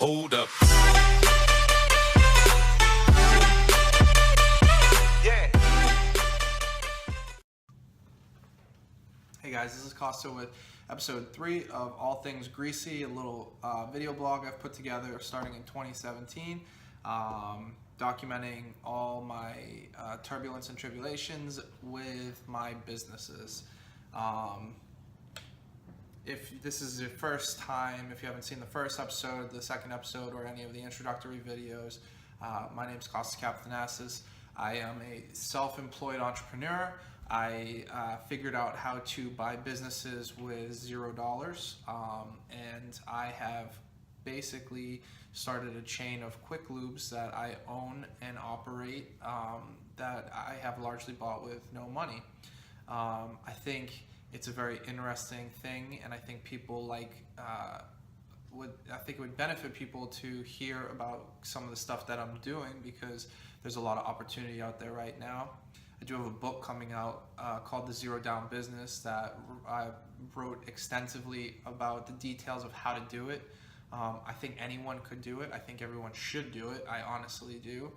Hold up. Yeah. Hey guys, this is Costa with episode 3 of All Things Greasy, a little video blog I've put together starting in 2017, documenting all my turbulence and tribulations with my businesses. If this is your first time, if you haven't seen the first episode, the second episode, or any of the introductory videos, my name is Costas Kapithanassis. I am a self-employed entrepreneur. I figured out how to buy businesses with $0, and I have basically started a chain of quick lubes that I own and operate that I have largely bought with no money. I think it's a very interesting thing, and I think people I think it would benefit people to hear about some of the stuff that I'm doing, because there's a lot of opportunity out there right now. I do have a book coming out called The Zero Down Business that I wrote extensively about the details of how to do it. I think anyone could do it. I think everyone should do it. I honestly do.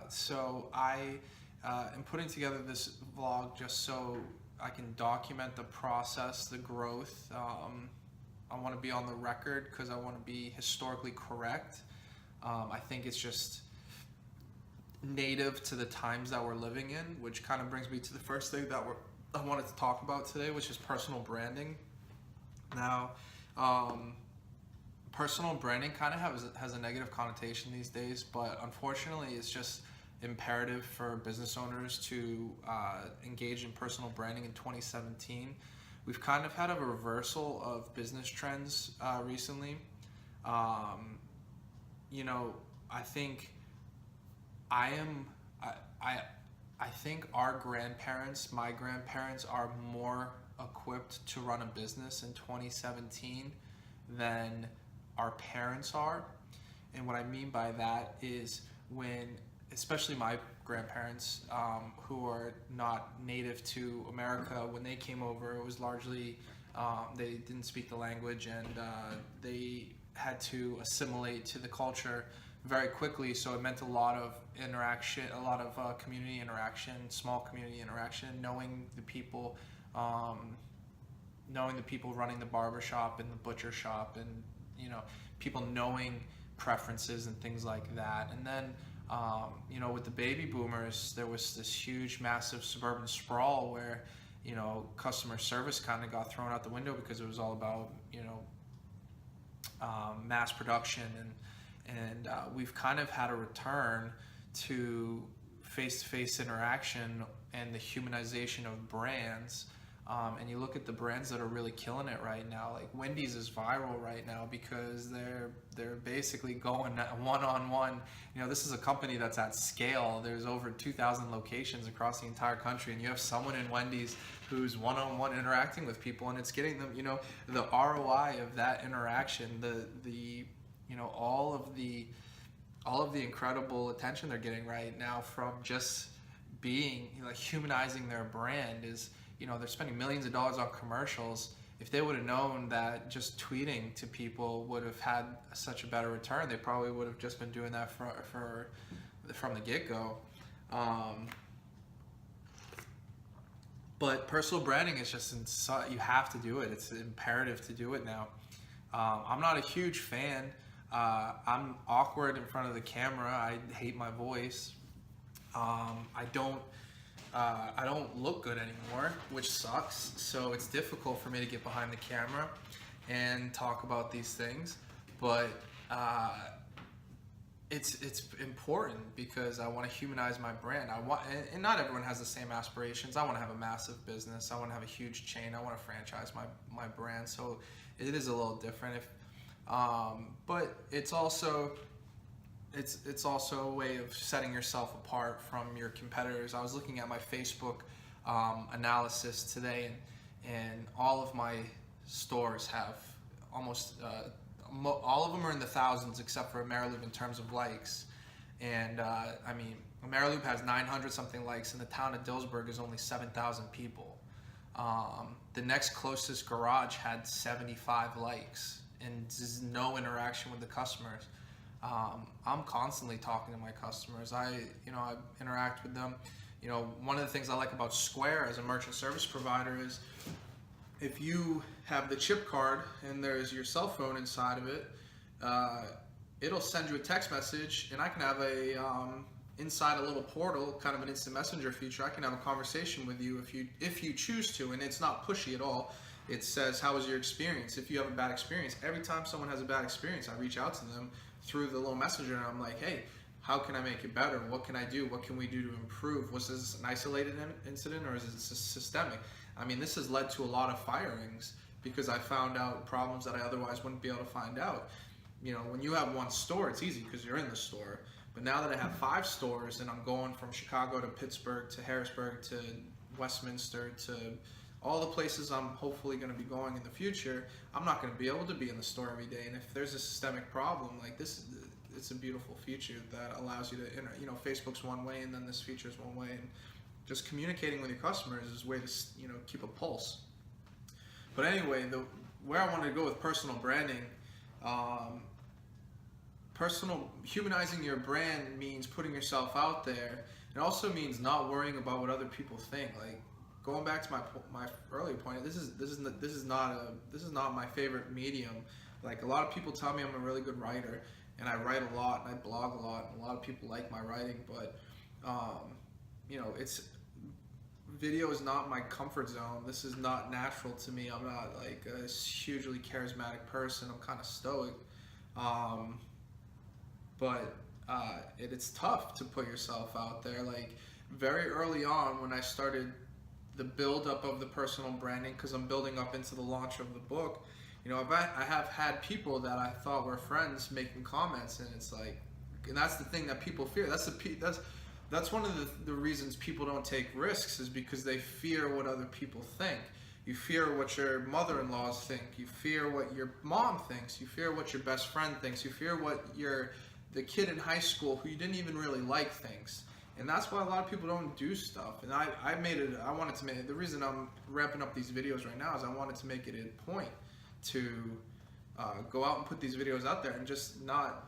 So I am putting together this vlog just so I can document the process, the growth. I want to be on the record because I want to be historically correct. I think it's just native to the times that we're living in, which kind of brings me to the first thing that I wanted to talk about today, which is personal branding. Now, personal branding kind of has a negative connotation these days, but unfortunately it's just imperative for business owners to engage in personal branding in 2017. We've kind of had a reversal of business trends recently. I think I think our grandparents, my grandparents, are more equipped to run a business in 2017 than our parents are. And what I mean by that is especially my grandparents, who are not native to America, when they came over, it was largely, they didn't speak the language, and they had to assimilate to the culture very quickly. So it meant a lot of interaction, a lot of community interaction, small community interaction, knowing the people running the barber shop and the butcher shop, and people knowing preferences and things like that. And then with the baby boomers, there was this huge, massive suburban sprawl where customer service kind of got thrown out the window because it was all about mass production, and we've kind of had a return to face-to-face interaction and the humanization of brands. And you look at the brands that are really killing it right now. Like Wendy's is viral right now because they're basically going one-on-one. This is a company that's at scale. There's over 2,000 locations across the entire country, and you have someone in Wendy's who's one-on-one interacting with people, and it's getting them, the ROI of that interaction, all of the incredible attention they're getting right now from just being humanizing their brand is, they're spending millions of dollars on commercials. If they would have known that just tweeting to people would have had such a better return, they probably would have just been doing that from the get-go. But personal branding is just you have to do it. It's imperative to do it now. I'm not a huge fan. I'm awkward in front of the camera. I hate my voice. I don't look good anymore, which sucks. So it's difficult for me to get behind the camera and talk about these things. But it's important because I want to humanize my brand. And not everyone has the same aspirations. I want to have a massive business. I want to have a huge chain. I want to franchise my brand. So it is a little different. But it's also a way of setting yourself apart from your competitors. I was looking at my Facebook analysis today, and all of my stores have almost all of them are in the thousands except for Amerilube in terms of likes. And Amerilube has 900 something likes, and the town of Dillsburg is only 7,000 people. The next closest garage had 75 likes, and just no interaction with the customers. I'm constantly talking to my customers. I interact with them. One of the things I like about Square as a merchant service provider is if you have the chip card and there's your cell phone inside of it, it'll send you a text message, and I can have inside a little portal, kind of an instant messenger feature. I can have a conversation with you if you choose to, and it's not pushy at all. It says, how was your experience? If you have a bad experience, every time someone has a bad experience, I reach out to them through the little messenger, and I'm like, hey, how can I make it better? What can I do? What can we do to improve? Was this an isolated incident, or is it systemic? I mean, this has led to a lot of firings because I found out problems that I otherwise wouldn't be able to find out. When you have one store, it's easy because you're in the store. But now that I have 5 stores and I'm going from Chicago to Pittsburgh to Harrisburg to Westminster to all the places I'm hopefully going to be going in the future, I'm not going to be able to be in the store every day. And if there's a systemic problem like this, it's a beautiful feature that allows you to, Facebook's one way, and then this feature is one way, and just communicating with your customers is a way to, keep a pulse. But anyway, where I wanted to go with personal branding, humanizing your brand means putting yourself out there. It also means not worrying about what other people think. Like, going back to my earlier point, this is not my favorite medium. Like, a lot of people tell me I'm a really good writer, and I write a lot and I blog a lot, and a lot of people like my writing, but video is not my comfort zone. This is not natural to me. I'm not like a hugely charismatic person. I'm kind of stoic. But it's tough to put yourself out there. Like, very early on when I started the build-up of the personal branding, because I'm building up into the launch of the book, I have had people that I thought were friends making comments, and it's like, and that's the thing that people fear. That's one of the reasons people don't take risks, is because they fear what other people think. You fear what your mother-in-laws think. You fear what your mom thinks. You fear what your best friend thinks. You fear what the kid in high school who you didn't even really like thinks. And that's why a lot of people don't do stuff. And I wanted to make it, the reason I'm ramping up these videos right now is I wanted to make it a point to go out and put these videos out there and just not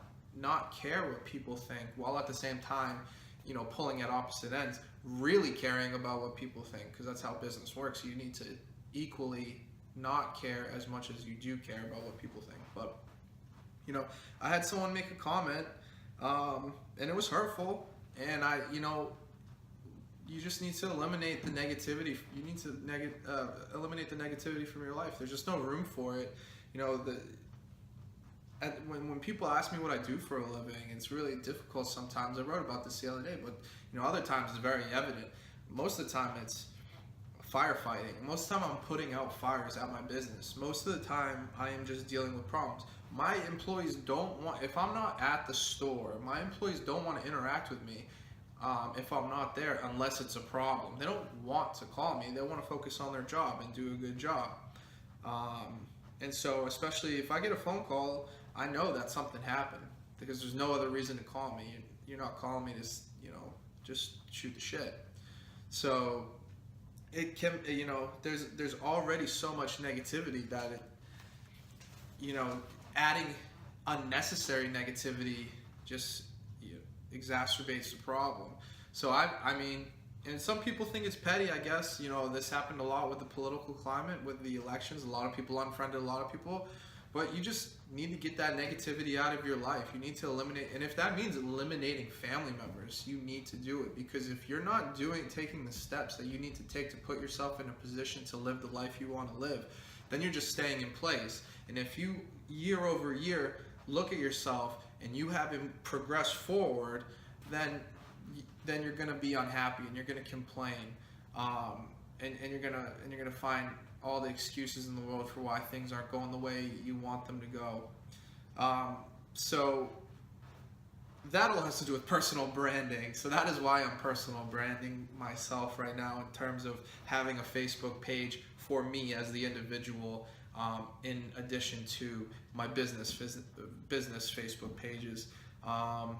care what people think, while at the same time, pulling at opposite ends, really caring about what people think, because that's how business works. You need to equally not care as much as you do care about what people think. But I had someone make a comment, and it was hurtful, and you just need to eliminate the negativity. You need to eliminate the negativity from your life. There's just no room for it. When people ask me what I do for a living, it's really difficult sometimes. I wrote about this the other day, but other times it's very evident. Most of the time it's firefighting. Most of the time I'm putting out fires at my business. Most of the time I am just dealing with problems. My employees if I'm not at the store, my employees don't want to interact with me if I'm not there, unless it's a problem. They don't want to call me. They want to focus on their job and do a good job. And so, especially if I get a phone call, I know that something happened, because there's no other reason to call me. You're not calling me to, just shoot the shit. So it can, there's already so much negativity that it, adding unnecessary negativity just exacerbates the problem. So I mean, and some people think it's petty, I guess. This happened a lot with the political climate, with the elections. A lot of people unfriended a lot of people. But you just need to get that negativity out of your life. You need to eliminate, and if that means eliminating family members, you need to do it. Because if you're not taking the steps that you need to take to put yourself in a position to live the life you want to live, then you're just staying in place. And if you, year over year, look at yourself and you haven't progressed forward, then you're going to be unhappy and you're going to complain, and you're going to find all the excuses in the world for why things aren't going the way you want them to go. So that all has to do with personal branding. So that is why I'm personal branding myself right now, in terms of having a Facebook page for me as the individual, in addition to my business Facebook pages. And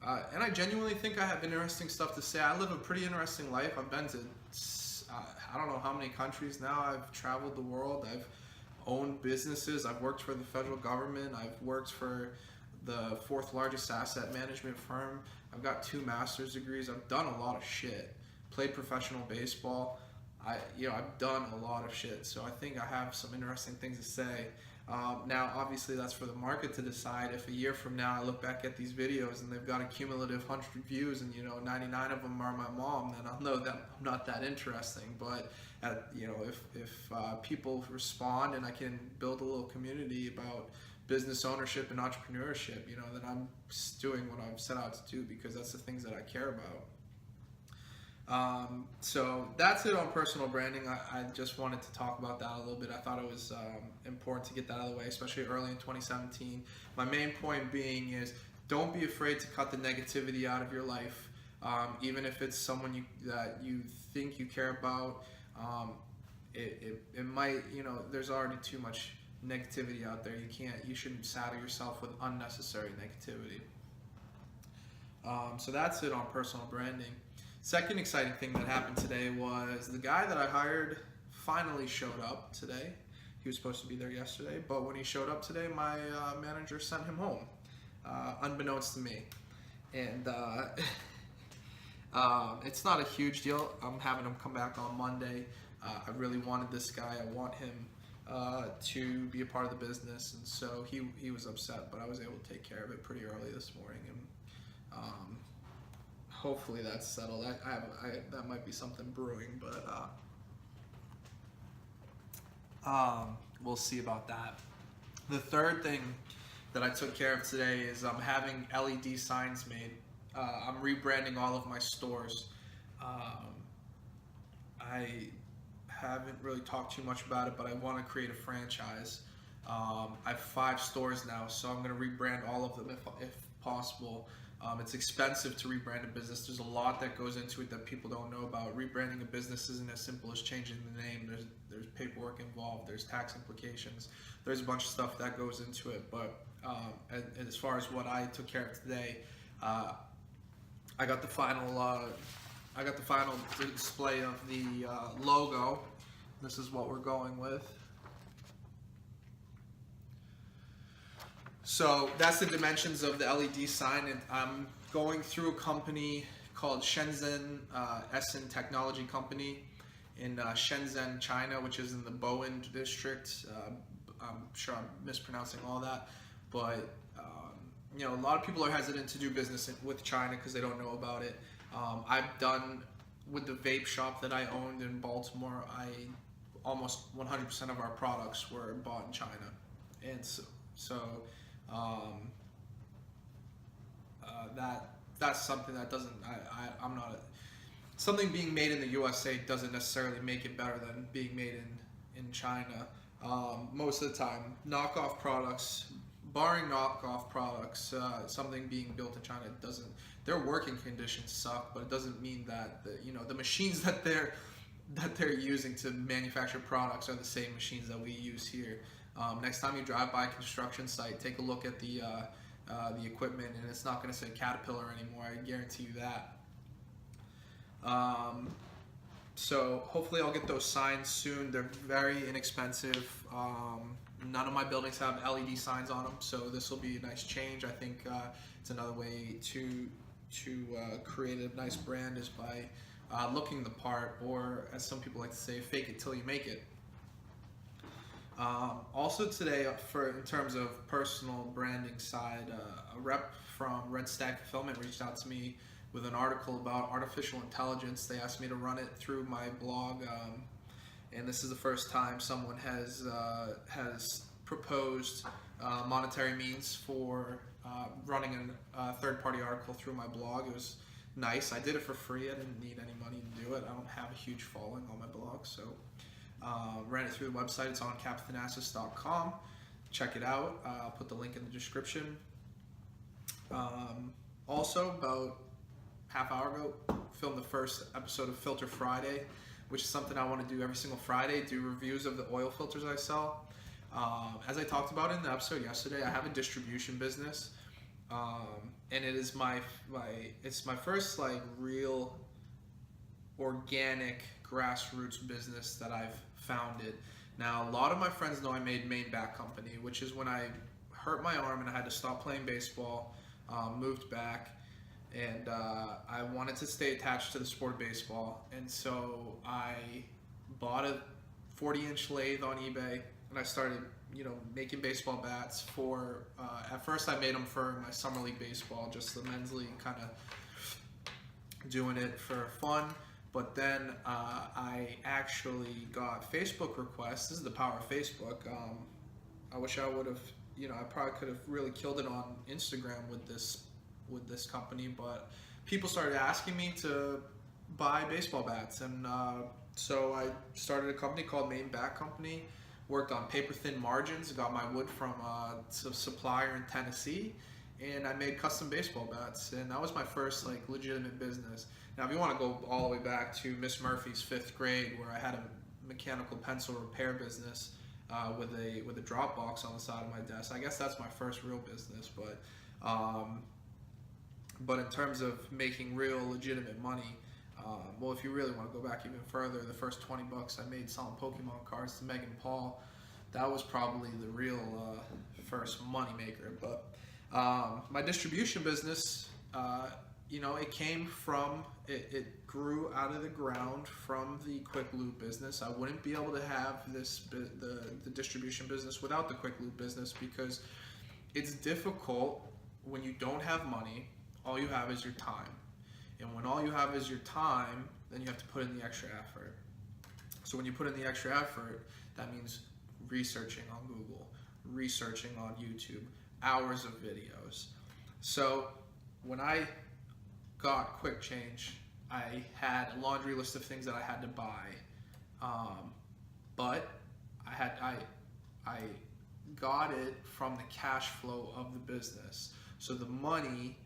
I genuinely think I have interesting stuff to say. I live a pretty interesting life. I've been to I don't know how many countries now. I've traveled the world. I've owned businesses. I've worked for the federal government. I've worked for the fourth largest asset management firm. I've got 2 master's degrees. I've done a lot of shit. Played professional baseball. I've done a lot of shit. So I think I have some interesting things to say. Now, obviously, that's for the market to decide. If a year from now I look back at these videos and they've got a cumulative 100 views and 99 of them are my mom, then I'll know that I'm not that interesting. But if people respond and I can build a little community about business ownership and entrepreneurship, then I'm doing what I've set out to do, because that's the things that I care about. So that's it on personal branding. I just wanted to talk about that a little bit. I thought it was important to get that out of the way, especially early in 2017. My main point being is, don't be afraid to cut the negativity out of your life, even if it's someone that you think you care about. It might, there's already too much negativity out there. You shouldn't saddle yourself with unnecessary negativity. So that's it on personal branding. Second exciting thing that happened today was the guy that I hired finally showed up today. He was supposed to be there yesterday, but when he showed up today, my manager sent him home, unbeknownst to me. And it's not a huge deal. I'm having him come back on Monday. I really wanted this guy. I want him to be a part of the business, and so he was upset, but I was able to take care of it pretty early this morning, and hopefully that's settled. That might be something brewing, but we'll see about that. The third thing that I took care of today is I'm having LED signs made. I'm rebranding all of my stores. I haven't really talked too much about it, but I want to create a franchise. I have 5 stores now, so I'm going to rebrand all of them if possible. It's expensive to rebrand a business. There's a lot that goes into it that people don't know about. Rebranding a business isn't as simple as changing the name. There's paperwork involved. There's tax implications. There's a bunch of stuff that goes into it. But as far as what I took care of today, I got the final display of the logo. This is what we're going with. So that's the dimensions of the LED sign, and I'm going through a company called Shenzhen Essen Technology Company in Shenzhen, China, which is in the Bowen district. I'm sure I'm mispronouncing all that, but a lot of people are hesitant to do business with China because they don't know about it. I've done with the vape shop that I owned in Baltimore. Almost 100% of our products were bought in China, and so that's something that doesn't. I'm not. Something being made in the USA doesn't necessarily make it better than being made in China. Most of the time, knockoff products, barring knockoff products, something being built in China doesn't. Their working conditions suck, but it doesn't mean that the machines that they're using to manufacture products are the same machines that we use here. Next time you drive by a construction site, take a look at the equipment, and it's not going to say Caterpillar anymore. I guarantee you that. So hopefully I'll get those signs soon. They're very inexpensive. None of my buildings have LED signs on them, so this will be a nice change. I think it's another way to create a nice brand is by looking the part, or as some people like to say, fake it till you make it. Also today, in terms of personal branding side, a rep from Red Stag Fulfillment reached out to me with an article about artificial intelligence. They asked me to run it through my blog, and this is the first time someone has proposed monetary means for running a third-party article through my blog. It was nice. I did it for free. I didn't need any money to do it. I don't have a huge following on my blog, so ran it through the website. It's on capthanasis.com. Check it out. I'll put the link in the description. Also, about half hour ago, filmed the first episode of Filter Friday, which is something I want to do every single Friday, do reviews of the oil filters I sell. As I talked about in the episode yesterday, I have a distribution business, and it is my first real organic grassroots business that I've founded. Now, a lot of my friends know I made Maine Back Company, which is when I hurt my arm and I had to stop playing baseball, moved back, and I wanted to stay attached to the sport of baseball. And so I bought a 40-inch lathe on eBay, and I started, making baseball bats for, at first I made them for my summer league baseball, just the men's league, kind of doing it for fun. But then I actually got Facebook requests. This is the power of Facebook. I wish I would have, I probably could have really killed it on Instagram with this company, but people started asking me to buy baseball bats, and so I started a company called Maine Back Company. Worked on paper thin margins, got my wood from a supplier in Tennessee, and I made custom baseball bats, and that was my first legitimate business. Now, if you want to go all the way back to Miss Murphy's 5th grade, where I had a mechanical pencil repair business with a drop box on the side of my desk, I guess that's my first real business. But in terms of making real legitimate money, well, if you really want to go back even further, the first $20 I made selling Pokemon cards to Megan Paul, that was probably the real first money maker. But my distribution business, it came from, it grew out of the ground from the Quick Lube business. I wouldn't be able to have the distribution business without the Quick Lube business, because it's difficult when you don't have money. All you have is your time. And when all you have is your time, then you have to put in the extra effort. So when you put in the extra effort, that means researching on Google, researching on YouTube, hours of videos. So when I got Quick Change, I had a laundry list of things that I had to buy, but I got it from the cash flow of the business. So the money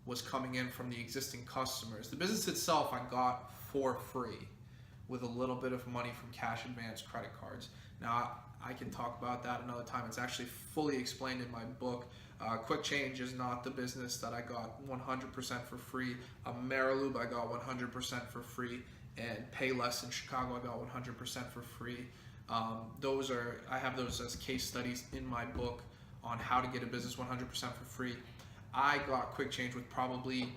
was coming in from the existing customers. The business itself I got for free with a little bit of money from cash advance credit cards. Now, I can talk about that another time. It's actually fully explained in my book. Quick Change is not the business that I got 100% for free. Marilube I got 100% for free, and Payless in Chicago I got 100% for free. I have those as case studies in my book on how to get a business 100% for free. I got Quick Change with probably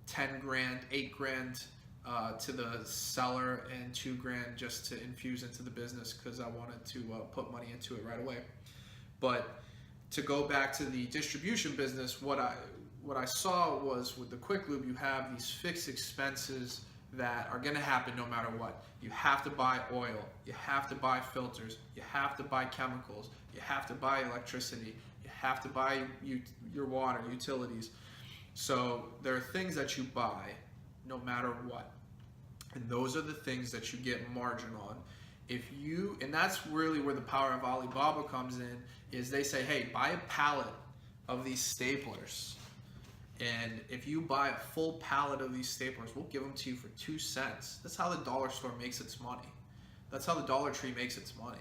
10 grand, 8 grand to the seller, and 2 grand just to infuse into the business because I wanted to put money into it right away. But to go back to the distribution business, what I saw was with the Quick Lube, you have these fixed expenses that are going to happen no matter what. You have to buy oil, you have to buy filters, you have to buy chemicals, you have to buy electricity, you have to buy your water, utilities. So there are things that you buy no matter what, and those are the things that you get margin on. And that's really where the power of Alibaba comes in, is they say, hey, buy a pallet of these staplers, and if you buy a full pallet of these staplers, we'll give them to you for 2 cents. That's how the dollar store makes its money. That's how the Dollar Tree makes its money.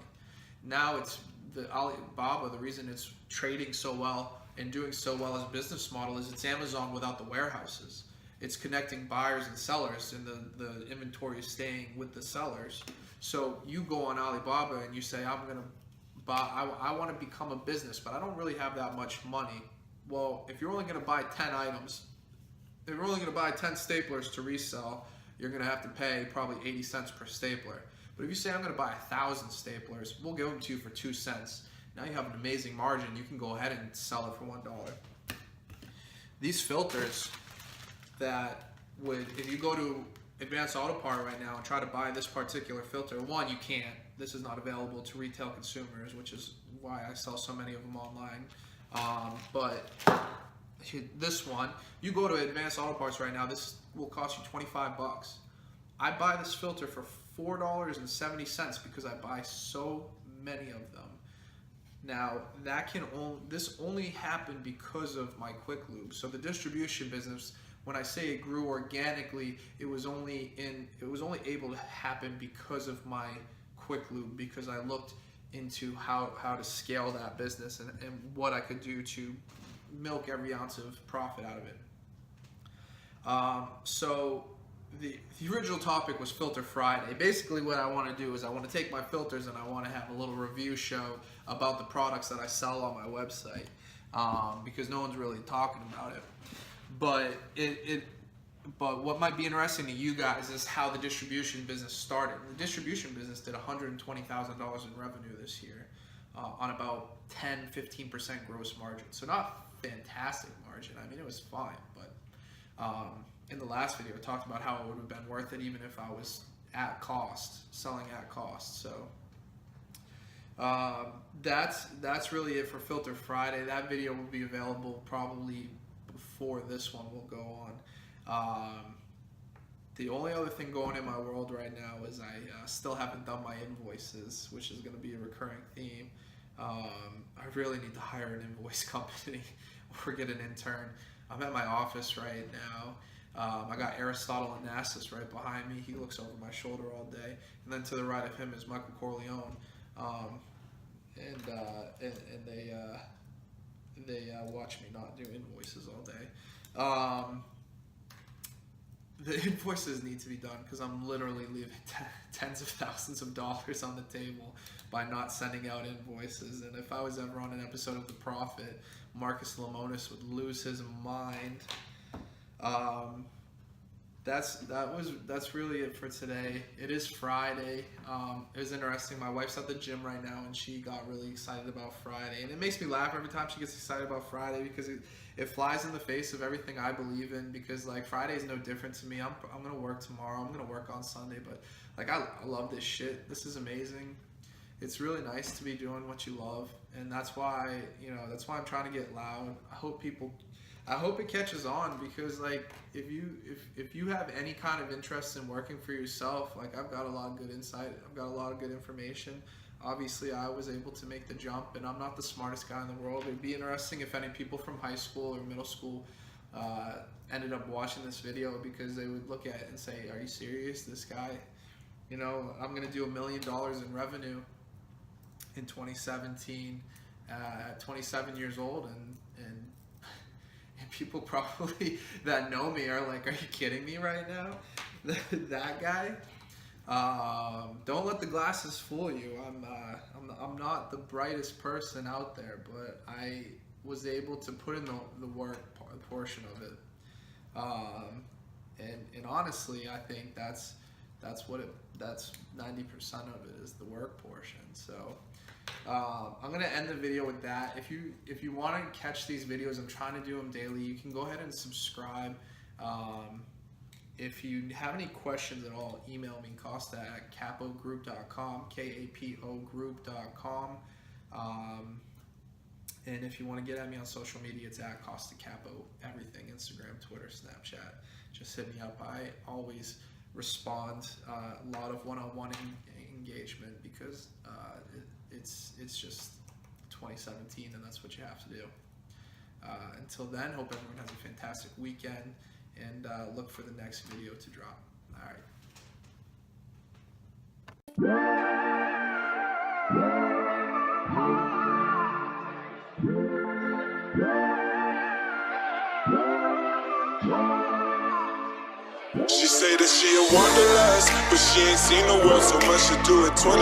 Now it's the Alibaba, the reason it's trading so well and doing so well as a business model is it's Amazon without the warehouses. It's connecting buyers and sellers, and the inventory is staying with the sellers. So you go on Alibaba and you say, I want to become a business, but I don't really have that much money. Well, if you're only going to buy 10 items, if you're only going to buy 10 staplers to resell, you're going to have to pay probably 80 cents per stapler. But if you say, I'm going to buy 1,000 staplers, we'll give them to you for 2 cents. Now you have an amazing margin. You can go ahead and sell it for $1. These filters if you go to Advanced Auto Part right now and try to buy this particular filter, one, you can't. This is not available to retail consumers, which is why I sell so many of them online. But this one, you go to Advanced Auto Parts right now, this will cost you $25. I buy this filter for $4.70 because I buy so many of them. Now, this only happened because of my Quick Lube. So the distribution business, when I say it grew organically, it was only able to happen because of my Quick Lube, because I looked into how to scale that business and what I could do to milk every ounce of profit out of it. So the original topic was Filter Friday. Basically what I want to do is I want to take my filters and I want to have a little review show about the products that I sell on my website, because no one's really talking about it. But but what might be interesting to you guys is how the distribution business started. The distribution business did $120,000 in revenue this year, on about 10-15% gross margin. So not fantastic margin. I mean, it was fine, but in the last video I talked about how it would have been worth it even if I was at cost, selling at cost. So that's really it for Filter Friday. That video will be available probably before this one will go on. The only other thing going in my world right now is I still haven't done my invoices, which is going to be a recurring theme. I really need to hire an invoice company or get an intern. I'm at my office right now. I got Aristotle Onassis right behind me. He looks over my shoulder all day. And then to the right of him is Michael Corleone. And they watch me not do invoices all day. The invoices need to be done because I'm literally leaving tens of thousands of dollars on the table by not sending out invoices. And if I was ever on an episode of The Prophet, Marcus Lemonis would lose his mind. That's really it for today. It is Friday. It was interesting. My wife's at the gym right now, and she got really excited about Friday. And it makes me laugh every time she gets excited about Friday because it flies in the face of everything I believe in. Because like Friday is no different to me. I'm gonna work tomorrow. I'm gonna work on Sunday. But like I love this shit. This is amazing. It's really nice to be doing what you love, and that's why I'm trying to get loud. I hope it catches on because like if you have any kind of interest in working for yourself, like I've got a lot of good insight, I've got a lot of good information. Obviously I was able to make the jump and I'm not the smartest guy in the world. It'd be interesting if any people from high school or middle school ended up watching this video because they would look at it and say, are you serious? This guy, I'm gonna do $1 million in revenue in 2017 at 27 years old, and people probably that know me are like, are you kidding me right now? That guy. Don't let the glasses fool you. I'm not the brightest person out there, but I was able to put in the work portion of it. And honestly, I think that's 90% of it is the work portion. So I'm gonna end the video with that. If you want to catch these videos, I'm trying to do them daily. You can go ahead and subscribe. If you have any questions at all, email me, Costa@capogroup.com, KAPO group.com. And if you want to get at me on social media, it's at Costa Capo, everything, Instagram, Twitter, Snapchat. Just hit me up. I always respond. A lot of one-on-one engagement because it's just 2017 and that's what you have to do. Until then, hope everyone has a fantastic weekend and look for the next video to drop. All right. She say that she a wanderlust, but she ain't seen the world so much to do at 21.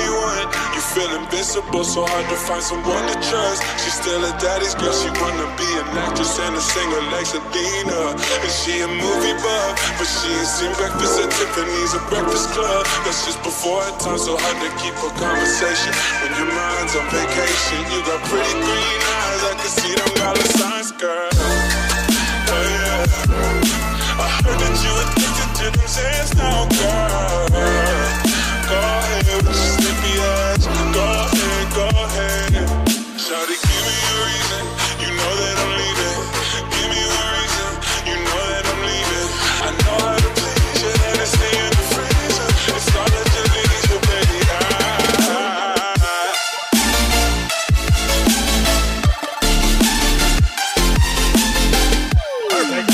You feel invincible, so hard to find someone to trust. She's still a daddy's girl, she wanna be an actress and a singer like Selena. And she a movie buff, but she ain't seen Breakfast at Tiffany's or Breakfast Club. That's just before her time, so hard to keep a conversation when your mind's on vacation. You got pretty green eyes, I can see them dollar signs, girl. Oh yeah, I heard that you addicted to them sands now, girl. Go ahead with your sleepy ass. Go ahead. Shawty, give me a reason. You know that I'm leaving. Give me a reason. You know that I'm leaving. I know how to please you, and I stay in the freezer. It's all that you need, you baby. Perfect.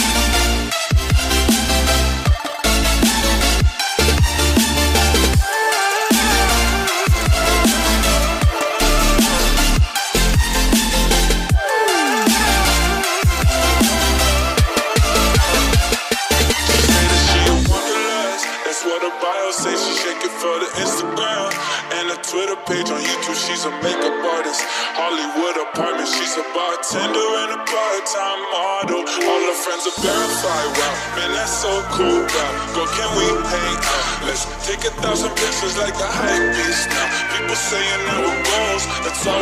she's a makeup artist. Hollywood apartment, she's a bartender and a part-time model. All her friends are verified, wow, man, that's so cool, wow. Girl, can we hang out? Let's take 1,000 pictures like a hype beast now. People saying that we're goals, that's all.